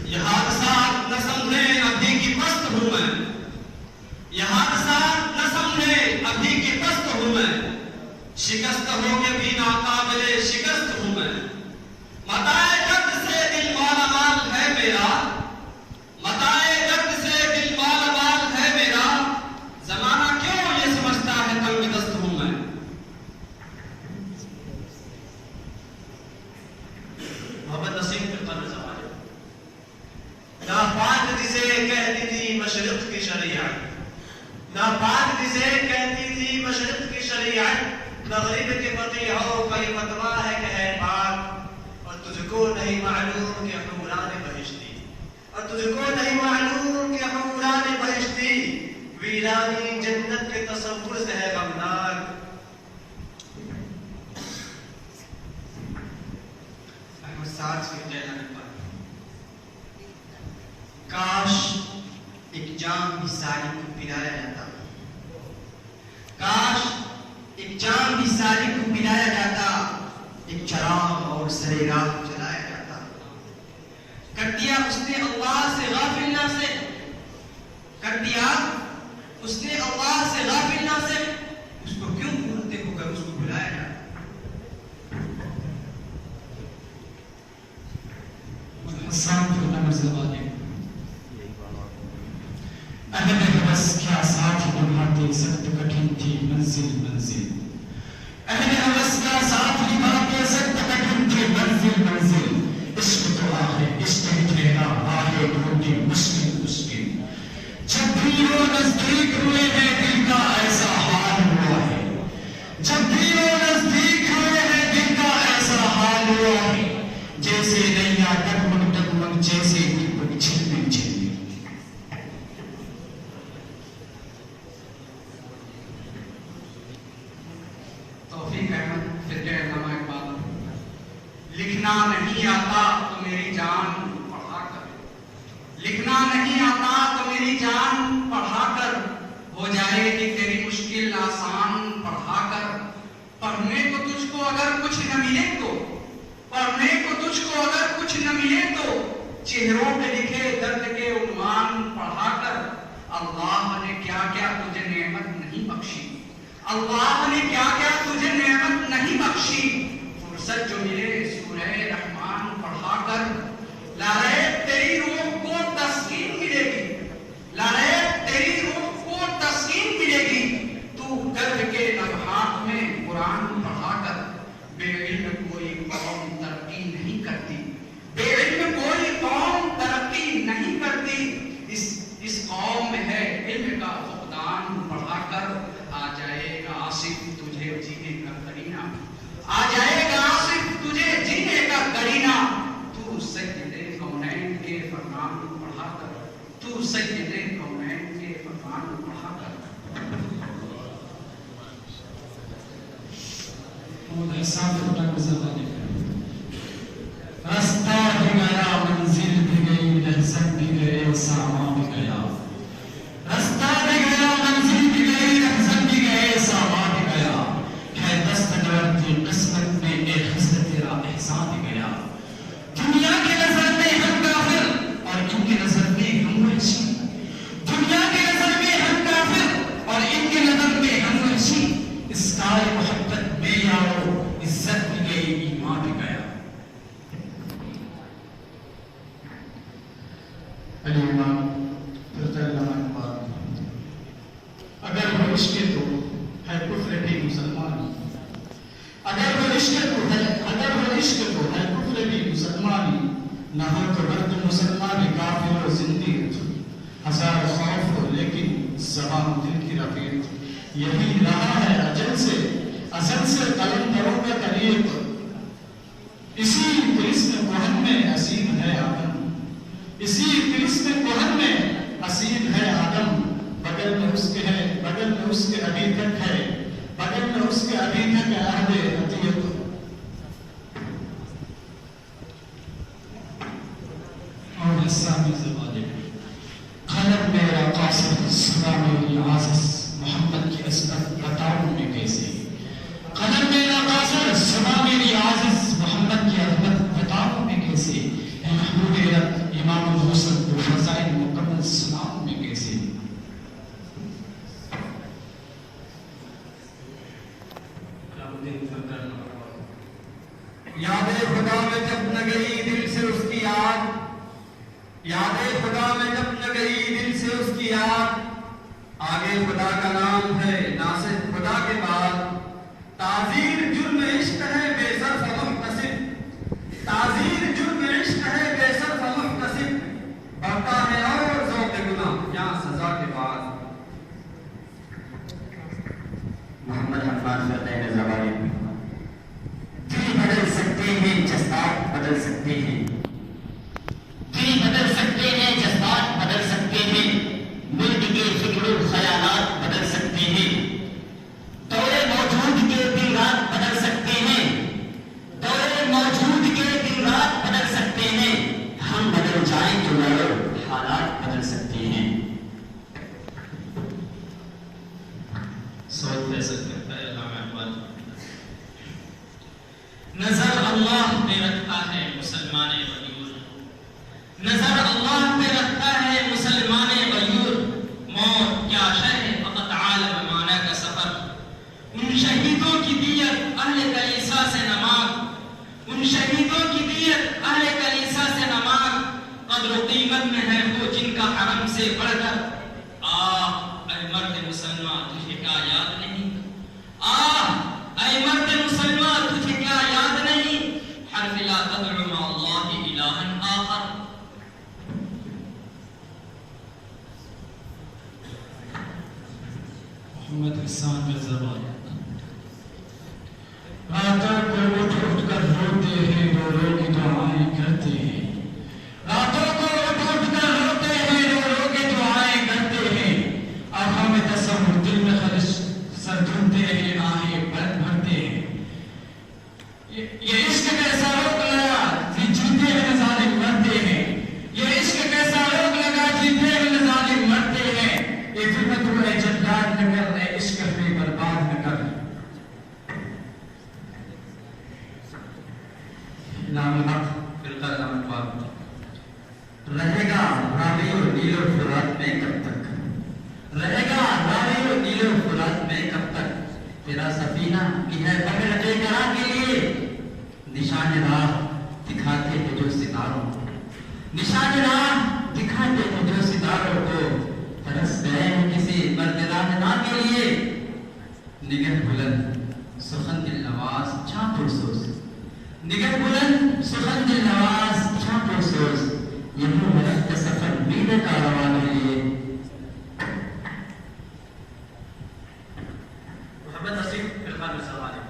یہ حادثات نہ سمجھیں ابھی کی پست ہوں میں، یہ حادثات نہ سمجھیں ابھی کی پست ہوں میں، شکست ہو کے بھی ناقابل شکست ہوں میں، متاع درد سے دل مالا مال ہے میرا، متاع درد سے دل مالا مال ہے میرا، زمانہ کیوں یہ سمجھتا ہے تنگ دست ہوں میں۔ محمد نسیم کے قرن زمانے ناپاک جسے کہتی تھی مشرق کی شریعت، ناپاک جسے کہتی تھی مشرق کی شریعت، مغرب کے فقیہوں کا یہ فتویٰ ہے کہ ہے پاک، اور تجھ کو نہیں معلوم کہ حوران بہشتی، اور تجھ کو نہیں معلوم کہ حوران بہشتی ویرانی جنت کے تصور سے ہے غمناک۔ احمد سعد سے کہنا پر کاش ایک جام بھی ساری کو پلایا جاتا، کاش ایک جام بھی ساری کو پلایا جاتا، ایک چراغ اور سرے راہ جلایا جاتا۔ کر دیا اس نے اللہ سے غافل نہ سے، کر دیا اس نے اللہ سے غافل نہ سے، اس کو کیوں بھولتے ہو کر اس کو بلایا جاتا۔ حسان فرنا مرزبانی اہل حوث کیا ساتھ نبھاتے سخت کٹھن تھی منزل منزل، اہل حوث کا ساتھ نبھاتے سخت کٹھن تھی منزل منزل، عشق تو آخر عشق ٹھہرا آہے ڈھونڈی مشکل مشکل، جب بھی وہ نزدیک ہوئے ہیں دل کا ایسا حال ہوا ہے، جب بھی وہ نزدیک ہوئے ہیں دل کا ایسا حال ہوا ہے، جیسے نیا ڈگمگ ڈگمگ جیسے دیپک چھلنے چھلنے۔ توفیق احمد فرقہ علامہ اقبال۔ لکھنا نہیں آتا تو میری جان پڑھا کر، لکھنا نہیں آتا تو میری جان پڑھا کر، ہو جائے گی تیری مشکل آسان پڑھا کر، پڑھنے کو تجھ کو اگر کچھ نہ ملے تو، پڑھنے کو تجھ کو اگر کچھ نہ ملے تو، چہروں پہ لکھے درد کے عنوان پڑھا کر، اللہ نے کیا کیا تجھے نعمت نہیں بخشی، اللہ نے کیا کیا تجھے نعمت نہیں بخشی، فرصت جو ملے سورہ رحمان پڑھا کر، لارے تیری روح کو تسکین ملے گی، لارے تیری روح کو تسکین ملے گی، تو درد کے لمحات میں قرآن پڑھا کر۔ بے علم کوئی قوم ترقی نہیں کرتی، بے علم کوئی قوم ترقی نہیں کرتی، اس قوم میں ہے علم کا فقدان پڑھا کر، آ جائے گا آصف تجھے جینے کا کرینہ، آ جائے گا آصف تجھے جینے کا کرینہ، تو سید کونین کے فرمان پڑھا کر، تو سید کونین کے فرمان پڑھا کر۔ حسان فرنا مرزبانی رستہ بھی گیا منزل بھی گئی لحظت بھی گئے ساما بھی گیا، رستہ بھی گیا منزل بھی گئی لحظت بھی گئے ساما بھی گیا، ہے دستور کی قسمت میں ایک حسن تیرا احسان بھی گیا، دنیا کی نظر میں ہم کافر اور ان کی نظر میں ہم وحشی، دنیا کی نظر میں ہم کافر اور ان کی نظر میں ہم وحشی، اس کار محبت میں یارو عزت بھی گئی ایمان بھی گیا۔ علی امام فرقہ علامہ اقبال۔ اگر وہ عشق تو ہے کفر بھی مسلمانی، اگر وہ عشق تو ہے کفر بھی مسلمانی، نہ ہو تو مرد مسلمان کافر و زندیق، ہزار خوف ہو لیکن زبان دل کی رفیق، یہی رہا ہے ازل سے قلندروں کا طریق، اسی طلسم کہن میں اسیر ہے آدم، اسی طلسم کہن میں اسیر ہے آدم، بغل میں اس کے ہے، بغل میں اس کے ابھی تک ہے، بغل میں اس کے ابھی تک ہے عہد عطیت۔ اور حسامی زمانے قلم میرا قاصد صدا میری عازز، محمد کی عظمت بتاؤں میں کیسے، قلم میرا قاصد صدا میری عازز، محمد کی عظمت یاد خدا میں جب نہ گئی دل سے اس کی یاد، یاد خدا میں جب نہ گئی دل سے اس کی یاد، آگے خدا کا نام ہے ناصر خدا کے بعد، تعزیر جرم عشق ہے بے صرف محتسب، تعزیر جرم عشق ہے بے صرف محتسب، بڑھتا ہے اور ذوق گناہ یہاں سزا کے بعد۔ محمد حفاظ فتح زبانی دل بدل سکتے ہیں جذبات بدل سکتے ہیں، دل بدل سکتے ہیں جذبات بدل سکتے ہیں، ملک کے فکر و خیالات بدل سکتے ہیں، دور موجود کے دن رات بدل سکتے ہیں، دور موجود کے دن رات بدل سکتے ہیں، ہم بدل جائیں تو لڑو حالات بدل سکتے ہیں۔ سوچ دے سکتے ہیں علامہ اقبال۔ نظر اللہ پہ رکھتا ہے مسلمان غیور، نظر اللہ پہ رکھتا ہے مسلمان غیور، موت کیا شے ہے فقط عالم مانا کا سفر، ان شہیدوں کی دیت اہل کلیسا سے نماک، ان شہیدوں کی دیت اہل کلیسا سے نماک، قدر و قیمت میں ہے وہ جن کا حرم سے بڑھ کر، اے مرد مسلمان تجھے کیا یاد نہیں، اے مرد مسلمان تجھے کیا یاد نہیں، حرف لا تدعو مع اللہ الہا آخر۔ محمد احسان مرزاباد۔ راتوں کو اٹھ اٹھ کر روتے ہیں، رو رو کے دعائیں کرتے ہیں، راتوں کو اٹھ اٹھ کر روتے ہیں، رو رو کے دعائیں کرتے ہیں، آنکھوں میں تصور دل میں خلش سر دھنتے ہیں، آہیں بلند بھرتے ہیں، یہ عشق کیسا روک لگا جیتے ہوئے ظالم مرتے ہیں، یہ عشق کیسا روک لگا جیتے ہوئے ظالم مرتے ہیں، یہ فلم تو اے جلاد نہ کر، اے عشق پہ برباد نہ کر۔ نام حق فرقہ نام اقبال۔ رہے گا راوی و نیل و فرات میں کب تک، رہے گا راوی و نیل و فرات میں کب تک، تیرا سفینہ کی ہے پکڑ کے کرا کے لیے، نشان راہ دکھاتے ہیں جو ستاروں کو، نشان راہ دکھاتے ہیں جو ستاروں کو، ترس گئے ہیں کسی مرد راہنما کے لیے، نگہ بلند سخن دل نواز چھاں پرسوز، نگہ بلند سخن دل نواز چھاں پرسوز، یہی مرد سفر میرے کاروان کے لیے۔ محمد نصیب فرقہ نصرانی۔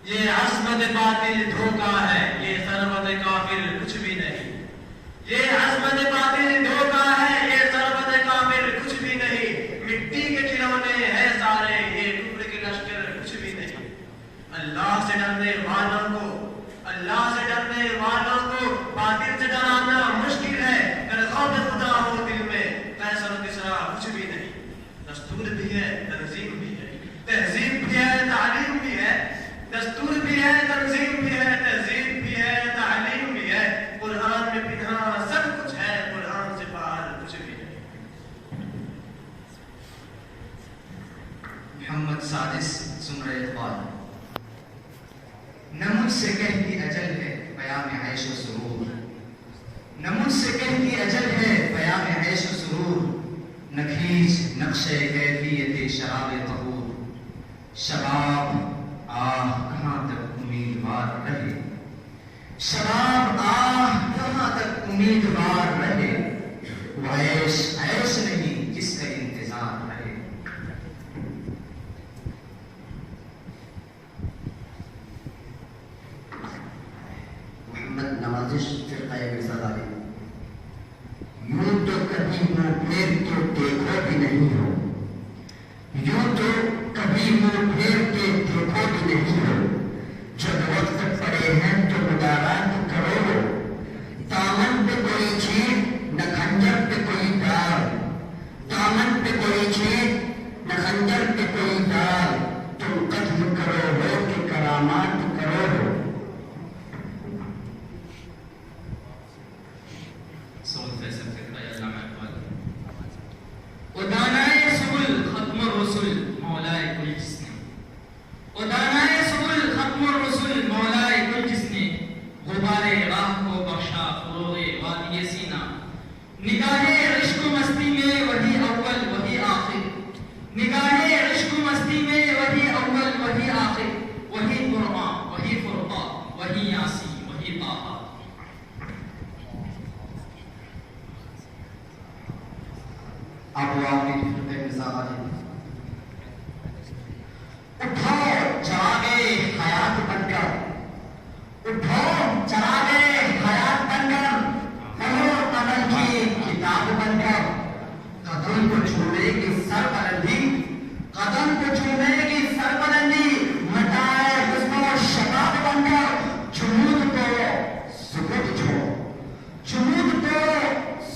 یہ عصمت باطل دھوکہ ہے، یہ ثروت کافر کچھ بھی نہیں، یہ عصمت باطل دھوکہ ہے، یہ ثروت کافر کچھ بھی نہیں، مٹی کے کھلونے ہیں سارے، یہ ٹکڑے کے لشکر کچھ بھی نہیں۔ اللہ سے ڈرنے والوں کو، اللہ سے ڈرنے والوں کو باطل سے ڈرانا مشکل ہے، اگر خوف خدا ہو دل میں قیصر و کسریٰ کچھ بھی نہیں۔ دستور بھی ہے تنظیم بھی ہے، تہذیب بھی ہے تعلیم بھی ہے، دستور بھی ہے تنظیم بھی ہے، تہذیب بھی ہے تعلیم بھی ہے، قرآن میں پنہاں سب کچھ ہے، قرآن سے باہر کچھ بھی نہیں۔ محمد سادس سمرہ اقبال۔ نہ مجھ سے کہتی اجل ہے پیام عیش و سرور، نہ مجھ سے کہتی اجل ہے پیام عیش و سرور، نہ کھینچ نقش کیفیت شراب طہور، شباب آہ کہاں تک امیدوار رہے، شباب آہ کہاں تک امیدوار رہے، وہ عیش عیش نہیں جس کا انتظار رہے۔ محمد نوازش فرقہ مرزابانی۔ یوں تو کبھی منہ پھیر کے دیکھو بھی نہیں ہو، یوں تو کبھی منہ پھیر کے دیکھو بھی نہیں ہو، جب وقت پڑے ہیں تو مدارات کرو، دامن پہ کوئی چھید نہ خنجر پہ کوئی داغ، دامن پہ کوئی چھید نہ خنجر پہ کوئی داغ، تم قتل کرو ہو کہ کرامات کرو ہو۔ ادانائے سبل ختم الرسل مولائے کل جسم، ادانائے سبل फरोगे वादी सीना, निगाहे इश्क मस्ती में वही अव्वल वही आखिर, निगाहे इश्क मस्ती में वही अव्वल वही आखिर, वही कुरआन वही फुरकान वही यासी वही ताहा। अब वो आपकी फिरते मिसाल आ जाए। उठो चरागे हयात बनकर, उठो चरागे हयात बनकर, पढ़ो कदम की किताब बनकर, कदम को छूलेगी सरबलंदी, कदम को छूलेगी सरबलंदी, मटाए हुस्न शबाब बनकर, जुनूद को सुकूत छोड़ो, जुनूद को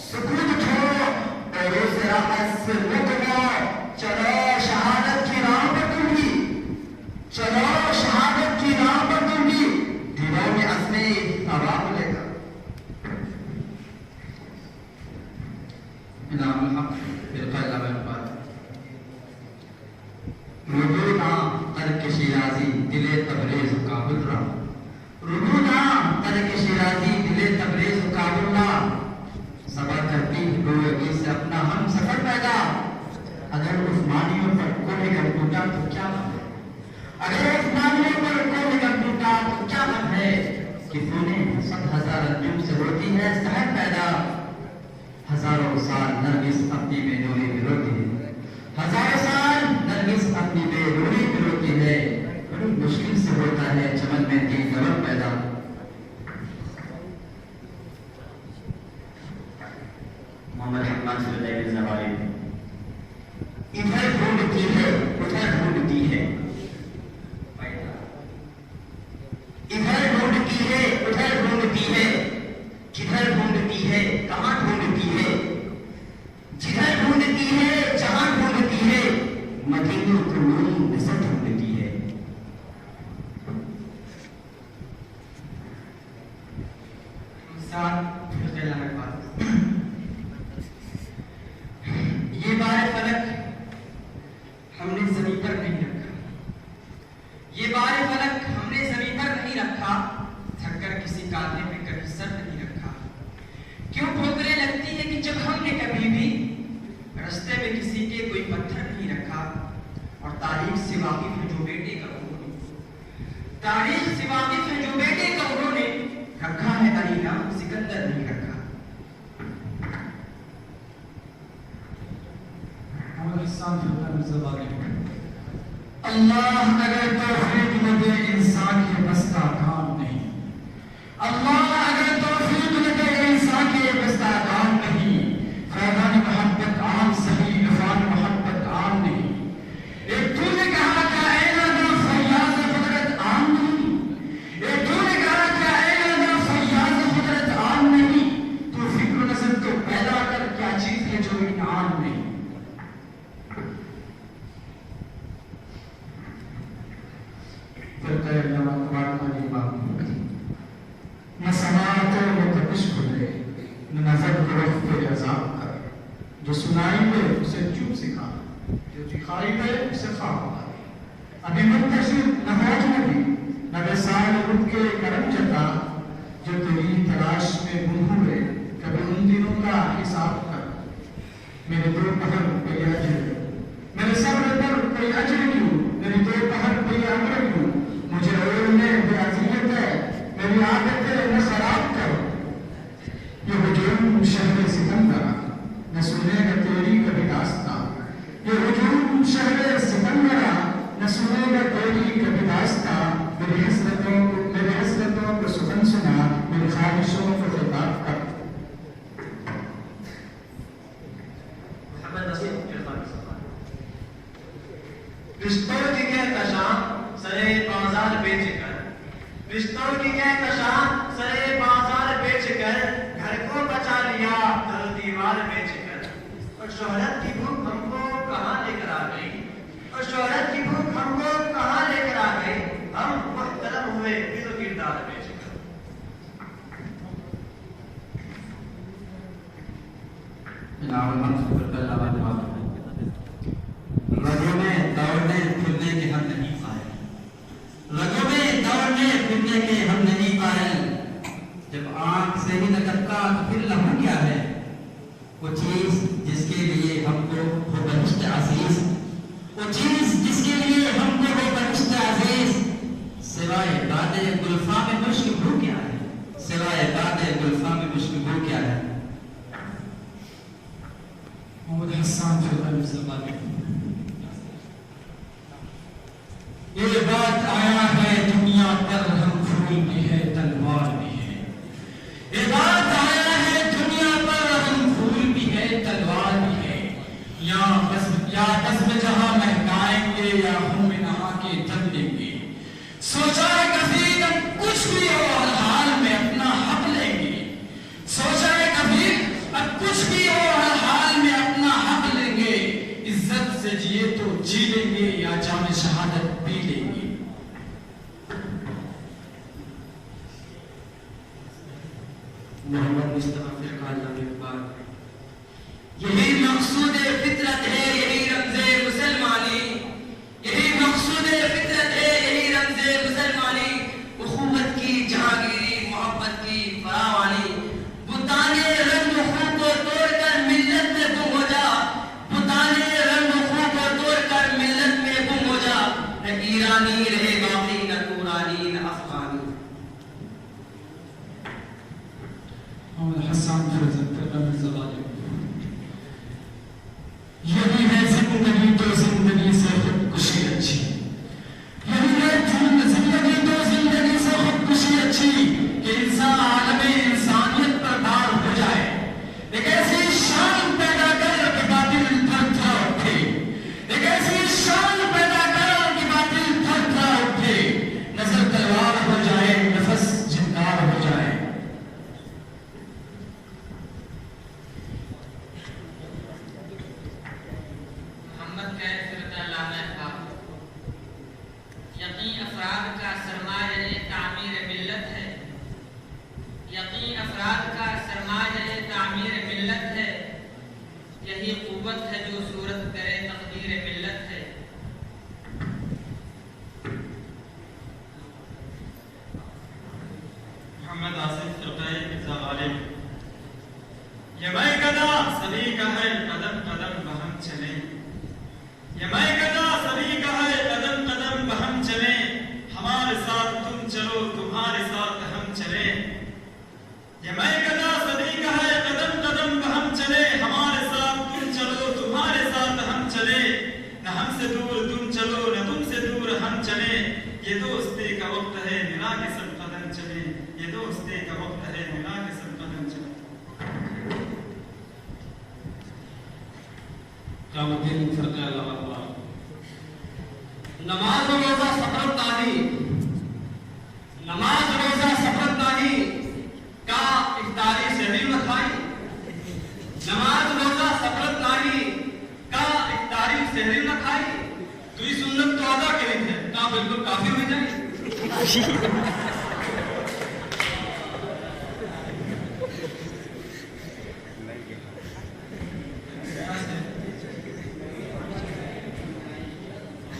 सुकूत छोड़ो, और उस राहत से रुक जाओ, चलो शहादत की राह पर तुम भी, चलो शहादत की राह पर तुम भी, दिलों में असली आवाम लेकर। इनाम हक बिल्कुल पर रुदूना तरक शिराजी दिले तबरेज काबुल रा, रुदूना तरक शिराजी दिले तबरेज काबुल रा, सबर करती गोयगी से अपना हम सफर पैदा। अगर उस्मानियों पर कोई गम टूटा तो क्या गम है, अगर उस्मानियों पर कोई गम टूटा तो क्या गम है, कि तूने 100,000 अंजुम से होती है सहर पैदा। हजारों साल नरगिस अपनी बेनूरी में रोती है, हजारों साल नरगिस अपनी बेनूरी में रोती है, बड़ी मुश्किल से होता है चमन में दिल गम पैदा। मोहम्मद हकमान सल्लल्लाहु अलैहि वसल्लम इधर ढूंढती है उधर ढूंढती है, इधर ढूंढती है उधर ढूंढती है, किधर ढूंढती है कहाँ ढूंढती है, जिधर ढूंढती है जहाँ ढूंढती है, मदीने को नूर से ढूंढती है। ये बार फलक हमने जमीन पर नहीं रखा, ये बार फलक हमने जमीन पर नहीं रखा, थककर किसी कांधे पे कभी सर नहीं रखा। क्यों ठोकरें लगती है कि जब हमने कभी भी रास्ते में किसी के कोई पत्थर नहीं रखा। और तारीख से वाकिफ है जो बेटे करोड़ों ने, तारीख से वाकिफ है जो बेटे करोड़ों ने, रखा है अली नाम सिकंदर नहीं रखा। अल्लाह अगर तौफीक न दे इंसान के बस का काम नहीं, अल्लाह अगर तौफीक न दे इंसान के बस का काम नहीं, फैज़ान मोहब्बत आम सही इरफान मोहब्बत आम नहीं। एक तूने कहा क्या ऐलाना फैयाज़ कुदरत आम नहीं, एक तूने कहा क्या ऐलाना फैयाज़ कुदरत आम नहीं, तू फिक्र नज़र तो पैदा कर क्या चीज़ है जो इनाम नहीं। न समातो न तपिश खुले, न नजर तरफ पे अज़ाब कर, जो सुनाई दे उसे चुप सिखा, जो दिखाई दे उसे ख्वाब कर। अभी मुंतशिर न होज नबी न बेसाल उठ के करम जता, जो तेरी तलाश में गुम हुए कभी उन दिनों का हिसाब कर। मेरे दो पहर पे अजर, मेरे सब्र पर कोई अजर क्यों, मेरी दो पहर पे अमर क्यों, मुझे ओढ़ने बेअज़ियत है मेरी आदतें न खराब करो। ये हुजूम शहर सिकंदरा न सुनेगा तेरी कभी दास्तां, ये हुजूम शहर सिकंदरा न सुनेगा तेरी कभी दास्तां। मेरी हसरतों को सुखन सुना, मेरी ख्वाहिशों को खिताब कर। रिश्तों की कहकशां सरे बाजार बेच कर, रिश्तों की कहकशां सरे बाजार बेच कर, घर को बचा लिया घर दीवार बेच कर। और शोहरत की भूख हमको कहाँ लेकर आ गई, और शोहरत की भूख हमको कहाँ लेकर आ गई, हम मुहतरम हुए दिल किरदार बेच कर। रगों में दौड़ने फिरने के हम नहीं पाए, रगों में दौड़ने फिरने के हम नहीं पाए, जब आंख नहीं निकलता तो फिर लहू क्या है? वो चीज जिसके लिए हमको हो बहिश्त अजीज, वो चीज जिसके लिए हमको हो बहिश्त अजीज, सिवाय बादे गुल्फा में मुश्किल क्या है? सिवाय बादे गुल्फा में मुश्किल क्या है? मोहम्मद हसन फिर ये बात आया है दुनिया पर, हम फूल भी है तलवार भी है। ये बात आया है दुनिया पर, हम फूल भी है तलवार भी है। या बज़्म जहां महकाएंगे या हम नहा के दम लेंगे। सोचा है कभी हम कुछ भी हो हर हाल में अपना हक लेंगे। सोचा है कभी अब कुछ भी हो हर हाल में अपना हक लेंगे। इज्जत से जिए तो जी लेंगे या जामे शहादत पी लेंगे। मोहम्मद मुस्तफा फिरकान इकबाल। यही मकसूद फितरत है, यही रमज़े मुसलमानी, यही मकसूद फितरत है, यही रमज़े मुसलमानी। उखुवत की जहांगीरी, मोहब्बत की फरावानी। बुताने रंग खू को तोड़कर मिल्लत में गुम हो जा, बुताने रंग खू को तोड़कर मिल्लत में गुम हो जा। न ईरानी रहे बाकी, न तुरानी न अफगानी। मोहम्मद हसन फिर यही है जिंदगी तो जिंदगी से खुदकुशी अच्छी। यही है जिंदगी तो जिंदगी से खुदकुशी अच्छी कि इंसान आलमे इंसानियत पर पार हो जाए। एक ऐसी शान पैदा कर कि बातिल थर थर उठे, एक ऐसी शान पैदा कर कि बातिल थर थर उठे। नजर तलवार हो जाए, नफस जिंदार हो जाए। यकीन अफराद का सरमाया तामीर मिल्लत है, यकीन अफराद का सरमाया तामीर मिल्लत है। यही कुव्वत है जो सूरत करे तकदीर मिल्लत है। मोहम्मद आसिफ फिरकाए मिर्ज़ा गालिब। ये मैं कदा सभी का है कदम कदम बहम चले, ये मैं कदा सभी का है कदम कदम बहम चले। हमारे साथ तुम चलो तुम्हारे साथ हम चले। ये मैं कदा सभी का है कदम कदम बहम चले। हमारे साथ तुम चलो तुम्हारे साथ हम चले। न हमसे दूर तुम चलो न तुमसे दूर हम चले। ये दोस्ती का वक्त है मिला के सब कदम चले, ये दोस्ती का वक्त है मिला के सब कदम चले। कामुद्दीन फिरकान नमाज रोजा सफरत नाही, नमाज रोजा सफरत नाही का इफ्तारी शहरी में खाई। नमाज रोजा सफरत नाही का इफ्तारी शहरी में खाई। तो ये सुन्नत तो अदा करी थे का बिल्कुल काफी हो जाए।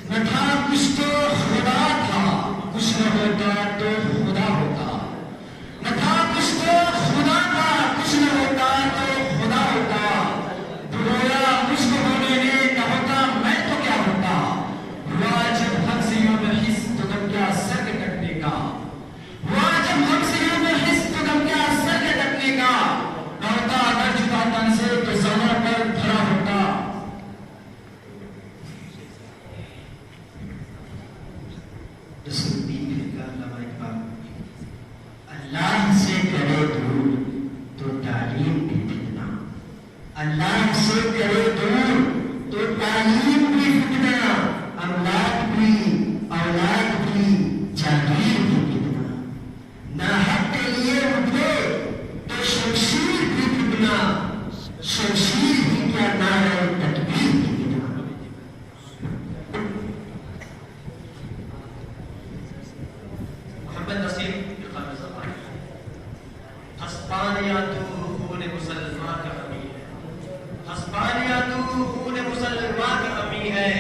न था कुछ तो खुदा था, कुछ न होता तो खुदा होता। न था कुछ तो खुदा था, कुछ न होता तो खुदा होता। रोया मुझको होने ने न होता मैं तो क्या होता। हुआ जब हमसे यूं में हिस तो गम क्या सर के कटने का। हुआ जब हमसे यूं में हिस तो गम क्या सर के कटने का। न होता अगर जुदा तन से तो ज़मा पर भरा होता। अल्लाह से करे दूर तो तालीम भी फितना, अल्लाह से करे दूर तो तालीम भी फितना। अमलाक भी औलाद भी जागीर भी फितना। ना हक के लिए उठे तो शमशीर भी फितना, शमशीर भी क्या नारे तकबीर भी फितना। मोहम्मद नसीम हस्पानिया तू खून मुसलमान का कमी है, हस्पानिया तू खून मुसलमान की कमी है।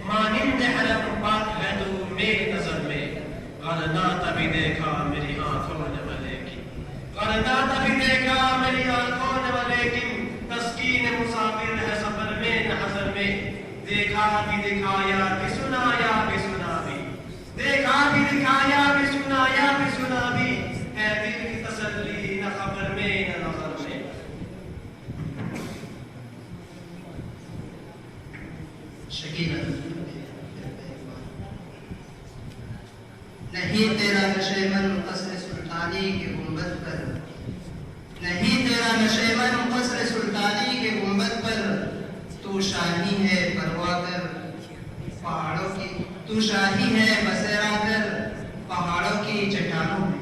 मानिंद हलफ पाक है तू मेरी नजर में, गलना तभी देखा मेरी आंखों ने भले की, पर्दा तभी देखा मेरी आंखों ने लेकिन तस्कीन मुसाफिर है सफर में न हज़र में देखा भी दिखाया भी सुनाया भी सुना भी देखा भी दिखाया भी सुनाया भी सुना भी है दिल की तसल्ली न खबर में न नज़र में शकीला नहीं तेरा नशेमन कसर सुल्तानी के गुंबद पर नहीं तेरा नशेमन कसर सुल्तानी के गुंबद पर तू शाही है परवा कर पहाड़ों की तू शाही है बसेरा कर पहाड़ों की चट्टानों में